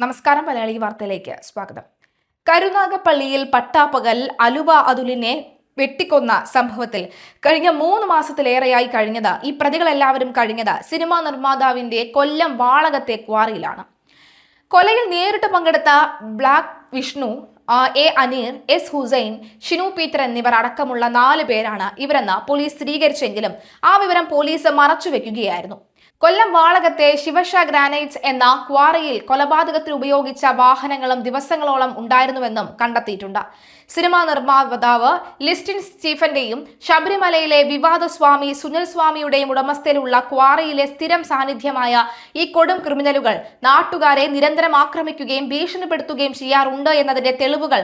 നമസ്കാരം. മലയാളി വാർത്തയിലേക്ക് സ്വാഗതം. കരുനാഗപ്പള്ളിയിൽ പട്ടാപ്പകൽ അലുവ അതുലിനെ വെട്ടിക്കൊന്ന സംഭവത്തിൽ കഴിഞ്ഞ 3 മാസത്തിലേറെയായി കഴിഞ്ഞത് ഈ പ്രതികളെല്ലാവരും കഴിഞ്ഞത് സിനിമാ നിർമ്മാതാവിന്റെ കൊല്ലം വാളകത്തെ ക്വാറിയിലാണ്. കൊലയിൽ നേരിട്ട് പങ്കെടുത്ത black Vishnu, A Aneer, S Hussain, Shinu Peter എന്നിവർ അടക്കമുള്ള 4 പേരാണ് ഇവരെന്ന് പോലീസ് സ്ഥിരീകരിച്ചെങ്കിലും ആ വിവരം പോലീസ് മറച്ചുവെക്കുകയായിരുന്നു. കൊല്ലം വാളകത്തെ ശിവഷ ഗ്രാനൈറ്റ്സ് എന്ന ക്വാറിയിൽ കൊലപാതകത്തിന് ഉപയോഗിച്ച വാഹനങ്ങളും ദിവസങ്ങളോളം ഉണ്ടായിരുന്നുവെന്നും കണ്ടെത്തിയിട്ടുണ്ട്. സിനിമാ നിർമ്മാതാവ് ലിസ്റ്റിൻ സ്റ്റീഫന്റെയും ശബരിമലയിലെ വിവാദ സ്വാമി സുനിൽ സ്വാമിയുടെയും ഉടമസ്ഥയിലുള്ള ക്വാറിയിലെ സ്ഥിരം സാന്നിധ്യമായ ഈ കൊടും ക്രിമിനലുകൾ നാട്ടുകാരെ നിരന്തരം ആക്രമിക്കുകയും ഭീഷണിപ്പെടുത്തുകയും ചെയ്യാറുണ്ട് എന്നതിന്റെ തെളിവുകൾ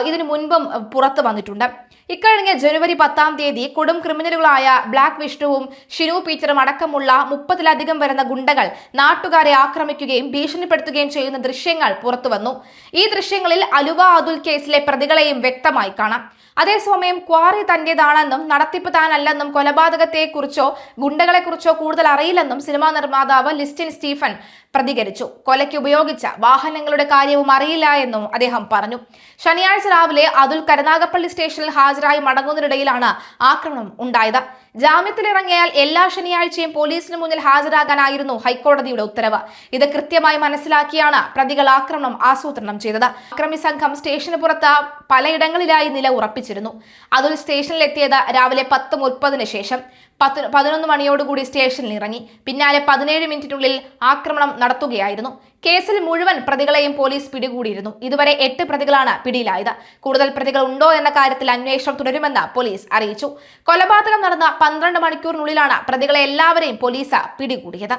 ഇതിനു മുൻപും പുറത്തു വന്നിട്ടുണ്ട്. ഇക്കഴിഞ്ഞ ജനുവരി 10-ാം തീയതി കൊടും ക്രിമിനലുകളായ ബ്ലാക്ക് വിഷ്ണുവും ഷിനു പീറ്ററും അടക്കമുള്ള 30-ലധികം വരുന്ന ഗുണ്ടകൾ നാട്ടുകാരെ ആക്രമിക്കുകയും ഭീഷണിപ്പെടുത്തുകയും ചെയ്യുന്ന ദൃശ്യങ്ങൾ പുറത്തുവന്നു. ഈ ദൃശ്യങ്ങളിൽ അലുവ അതുൽ കേസിലെ പ്രതികളെയും വ്യക്തമായി കാണാം. അതേസമയം ക്വാറി തന്റേതാണെന്നും നടത്തിപ്പ് താനല്ലെന്നും കൊലപാതകത്തെക്കുറിച്ചോ ഗുണ്ടകളെക്കുറിച്ചോ കൂടുതൽ അറിയില്ലെന്നും സിനിമാ നിർമ്മാതാവ് ലിസ്റ്റിൻ സ്റ്റീഫൻ പ്രതികരിച്ചു. കൊലയ്ക്ക് ഉപയോഗിച്ച വാഹനങ്ങളുടെ കാര്യവും അറിയില്ല എന്നും അദ്ദേഹം പറഞ്ഞു. ശനിയാഴ്ച രാവിലെ അതുൽ കരുനാഗപ്പള്ളി സ്റ്റേഷനിൽ ഹാജരായി മടങ്ങുന്നതിനിടയിലാണ് ആക്രമണം ഉണ്ടായത്. ജാമ്യത്തിലിറങ്ങിയാൽ എല്ലാ ശനിയാഴ്ചയും പോലീസിന് മുന്നിൽ ഹാജരാകാനായിരുന്നു ഹൈക്കോടതിയുടെ ഉത്തരവ്. ഇത് കൃത്യമായി മനസ്സിലാക്കിയാണ് പ്രതികൾ ആക്രമണം ആസൂത്രണം ചെയ്തത്. അക്രമി സംഘം സ്റ്റേഷന് പുറത്ത് പലയിടങ്ങളിലായി നില ഉറപ്പിച്ചിരുന്നു. അതുൽ സ്റ്റേഷനിലെത്തിയത് രാവിലെ 10:30 ശേഷം 11 മണിയോടുകൂടി സ്റ്റേഷനിൽ ഇറങ്ങി. പിന്നാലെ 17 മിനിറ്റിനുള്ളിൽ ആക്രമണം നടത്തുകയായിരുന്നു. കേസിൽ മുഴുവൻ പ്രതികളെയും പോലീസ് പിടികൂടിയിരുന്നു. ഇതുവരെ 8 പ്രതികളാണ് പിടിയിലായത്. കൂടുതൽ പ്രതികൾ ഉണ്ടോ എന്ന കാര്യത്തിൽ അന്വേഷണം തുടരുമെന്ന് പോലീസ് അറിയിച്ചു. കൊലപാതകം നടന്ന 12 മണിക്കൂറിനുള്ളിലാണ് പ്രതികളെ എല്ലാവരെയും പോലീസ് പിടികൂടിയത്.